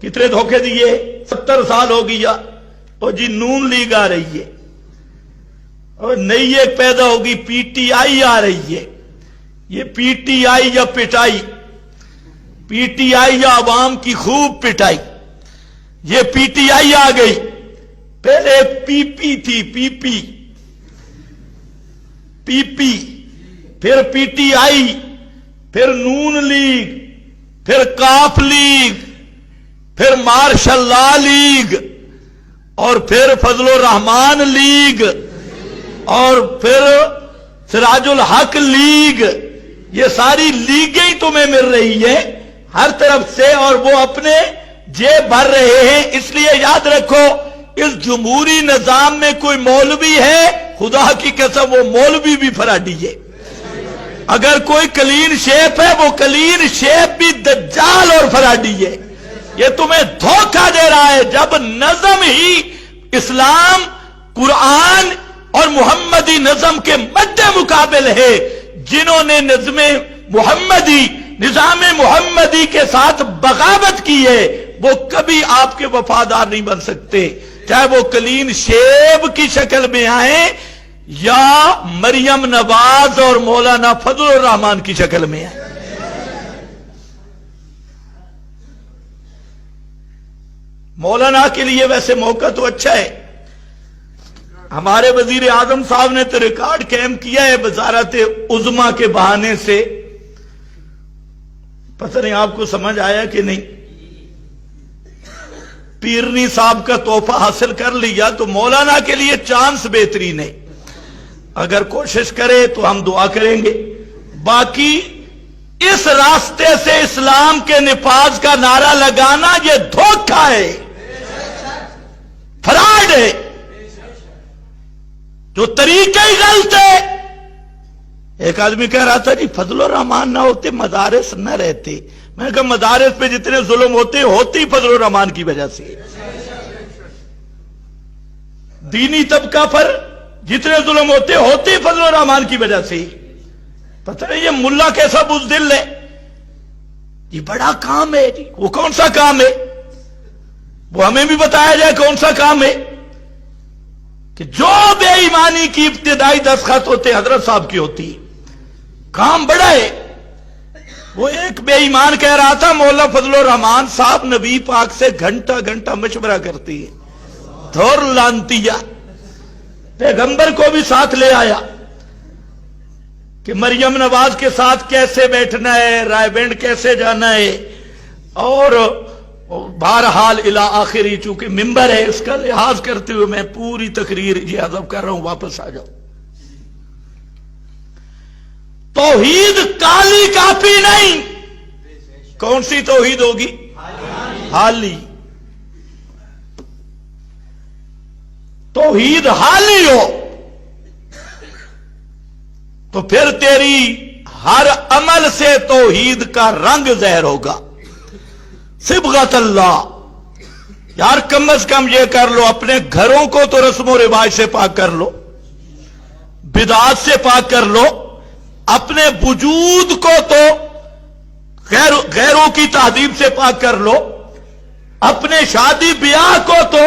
कितने धोखे दिए, 70 साल हो गया। और जी नून लीग आ रही है और नई एक पैदा होगी, पीटीआई आ रही है। ये पीटीआई या पिटाई, पीटीआई या आवाम की खूब पिटाई, ये पीटीआई आ गई। पहले पीपी थी, पीपी, पीपी, फिर पीटीआई, फिर नून लीग, फिर काफ लीग, फिर मार्शल लॉ लीग, और फिर फजलुर रहमान लीग, और फिर सिराजुल हक लीग। ये सारी लीगें ही तुम्हें मिल रही है हर तरफ से, और वो अपने जेब भर रहे हैं। इसलिए याद रखो, इस जमहूरी निजाम में कोई मौलवी है, खुदा की कसम वो मौलवी भी फराडी है। अगर कोई कलीन शेप है, वो कलीन शेप भी दज्जाल और फराडी है। ये तुम्हें धोखा दे रहा है। जब नज़म ही इस्लाम, कुरान और मुहम्मदी नज़म के मद्दे मुकाबिल है, जिन्होंने नज़्मे मुहम्मदी, निज़ाम मुहम्मदी के साथ बगावत की है, वो कभी आपके वफादार नहीं बन सकते, चाहे वो कलीन शेब की शक्ल में आए या मरियम नवाज और मौलाना फजलुर रहमान की शक्ल में आए। मौलाना के लिए वैसे मौका तो अच्छा है। हमारे वजीर आजम साहब ने तो रिकॉर्ड कायम किया है वजारत उज़्मा के बहाने से। पता नहीं आपको समझ आया कि नहीं। पीरनी साहब का तोहफा हासिल कर लिया तो मौलाना के लिए चांस बेहतरीन है। अगर कोशिश करे तो हम दुआ करेंगे। बाकी इस रास्ते से इस्लाम के निफाज का नारा लगाना यह धोखा है, फ्रॉड है, जो तरीका ही गलत है। एक आदमी कह रहा था जी फजलुर रहमान ना होते मदारिस न रहते। मैंने कहा मदारिस पे जितने जुल्म होते ही फजलुर रहमान की वजह से। दीनी तबका पर जितने जुल्म होते ही फजलुर रहमान की वजह से। पता नहीं ये मुल्ला कैसा बुज़दिल है। ये बड़ा काम है जी। वो कौन सा काम है, वो हमें भी बताया जाए कौन सा काम है। कि जो बेईमानी की इब्तिदाई दस्तखत होते हजरत साहब की होती। काम बड़ा है। वो एक बेईमान कह रहा था मौला फजलुर रहमान साहब नबी पाक से घंटा घंटा मशवरा करती है। धौर लानतिया, पैगंबर को भी साथ ले आया कि मरियम नवाज के साथ कैसे बैठना है, रायबेंड कैसे जाना है, और बहरहाल इला आखिरी, चूंकि मिंबर है इसका लिहाज करते हुए मैं पूरी तकरीर ये अदब कर रहा हूं। वापस आ जाओ। तौहीद काली कापी नहीं। कौन सी तौहीद होगी? हाली। तौहीद हाली हो तो फिर तेरी हर अमल से तौहीद का रंग ज़हर होगा। सिबगत अल्लाह। यार कम अज कम ये कर लो, अपने घरों को तो रस्म और रिवाज से पाक कर लो, बिदात से पाक कर लो, अपने वजूद को तो गैरों की तादीब से पाक कर लो, अपने शादी ब्याह को तो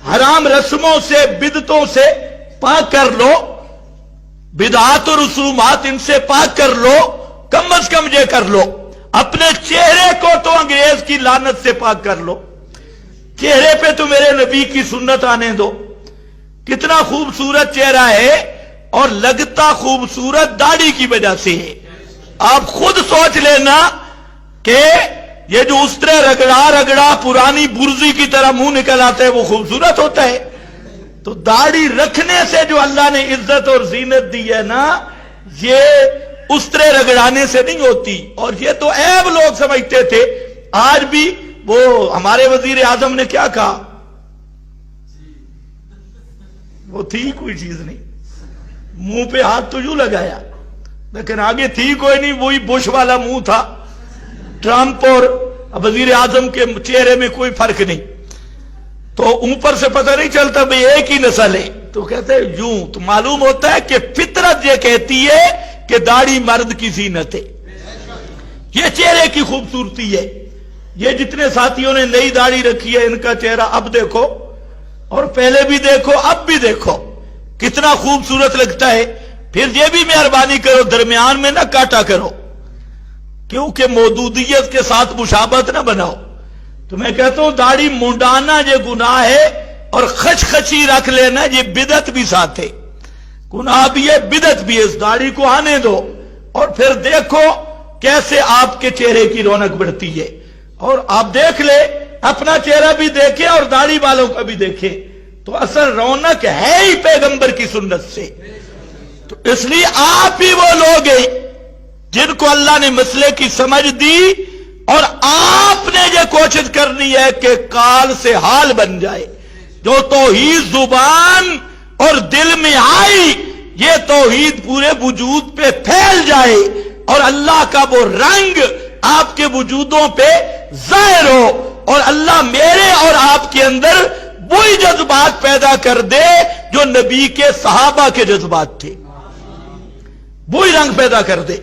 हराम रस्मों से, बिदतों से पाक कर लो, बिदात और रसूमात इनसे पाक कर लो। कम अज कम ये कर लो। अपने चेहरे को तो अंग्रेज की लानत से पाक कर लो। चेहरे पे तो मेरे नबी की सुन्नत आने दो। कितना खूबसूरत चेहरा है और लगता खूबसूरत दाढ़ी की वजह से है। आप खुद सोच लेना कि ये जो उस्तरे रगड़ा रगड़ा पुरानी बुर्जी की तरह मुंह निकल आता है वो खूबसूरत होता है। तो दाढ़ी रखने से जो अल्लाह ने इज्जत और जीनत दी है ना, ये उस्तरे रगड़ाने से नहीं होती। और ये तो ऐब लोग समझते थे। आज भी वो हमारे वजीर आजम ने क्या कहा, वो थी कोई चीज नहीं, मुंह पे हाथ तो यूं लगाया, लेकिन आगे थी कोई नहीं। वही बुश वाला मुंह था। ट्रंप और वजीर आजम के चेहरे में कोई फर्क नहीं। तो ऊपर से पता नहीं चलता भाई एक ही नस्ल है। तो कहते हैं यूं। तो मालूम होता है कि फितरत ये कहती है कि दाढ़ी मर्द की जीनत है, ये चेहरे की खूबसूरती है। یہ جتنے ساتھیوں نے نئی داڑھی رکھی ہے ان کا چہرہ اب دیکھو اور پہلے بھی دیکھو اب بھی دیکھو کتنا خوبصورت لگتا ہے. پھر یہ بھی مہربانی کرو درمیان میں نہ کاٹا کرو کیونکہ مودودیت کے ساتھ مشابہت نہ بناؤ. تو میں کہتا ہوں داڑھی منڈانا یہ گناہ ہے اور خچ خچی رکھ لینا یہ بدعت بھی ساتھ ہے. گناہ بھی ہے بدعت بھی ہے. اس داڑھی کو آنے دو اور پھر دیکھو کیسے آپ کے چہرے کی رونق بڑھتی ہے. اور آپ دیکھ لے اپنا چہرہ بھی دیکھیں اور داڑھی والوں کا بھی دیکھیں تو اصل رونق ہے ہی پیغمبر کی سنت سے. تو اس لیے آپ ہی وہ لوگ ہیں جن کو اللہ نے مسئلے کی سمجھ دی اور آپ نے یہ کوشش کرنی ہے کہ کال سے حال بن جائے. جو توحید زبان اور دل میں آئی یہ توحید پورے وجود پہ پھیل جائے اور اللہ کا وہ رنگ آپ کے وجودوں پہ ظاہر ہو اور اللہ میرے اور آپ کے اندر وہی جذبات پیدا کر دے جو نبی کے صحابہ کے جذبات تھے. وہی رنگ پیدا کر دے.